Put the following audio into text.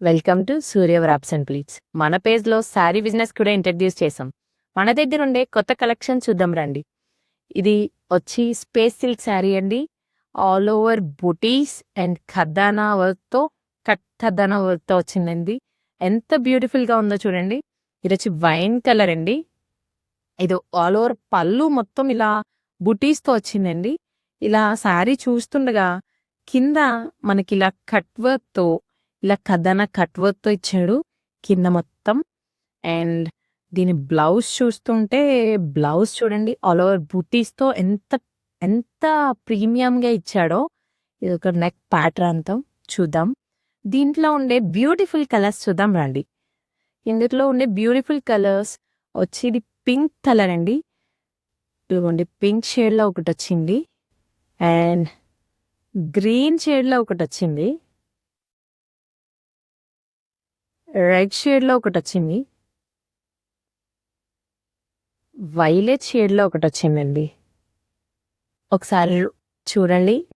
Welcome to Surya wraps and pleats. మన పేజ్లో sari business కూడా ఇంట్రడ్యూస్ చేసాం. మన దగ్గర ఉండే కొత్త కలెక్షన్ చూద్దాం రండి. ఇది వచ్చి స్పేస్ సిల్క్ శారీ అండి. ఆల్ ఓవర్ బుటీస్ అండ్ ఖద్దానా వర్క్తో ఖద్దానా వర్క్తో వచ్చిందండి. ఎంత బ్యూటిఫుల్గా ఉందో చూడండి. ఇది వచ్చి వైన్ కలర్ అండి. ఇది ఆల్ ఓవర్ పళ్ళు మొత్తం ఇలా బుటీస్తో వచ్చిందండి. ఇలా శారీ చూస్తుండగా కింద మనకి ఇలా కట్ వర్క్తో ఇలా కథన కట్ వర్క్తో ఇచ్చాడు కింద మొత్తం. అండ్ దీని బ్లౌజ్ చూస్తుంటే బ్లౌజ్ చూడండి ఆల్ ఓవర్ బూటీస్తో ఎంత ఎంత ప్రీమియంగా ఇచ్చాడో. ఇది ఒక నెక్ ప్యాటర్న్తో చూద్దాం. దీంట్లో ఉండే బ్యూటిఫుల్ కలర్స్ చూద్దాం రండి. ఇందులో ఉండే బ్యూటిఫుల్ కలర్స్ వచ్చి ఇది పింక్ కలర్ అండి. ఇదిగోండి పింక్ షేడ్లో ఒకటి వచ్చింది అండ్ గ్రీన్ షేడ్లో ఒకటి వచ్చింది, రెడ్ షేడ్లో ఒకటి వచ్చింది, వైలెట్ షేడ్లో ఒకటి వచ్చిందండి. ఒకసారి చూడండి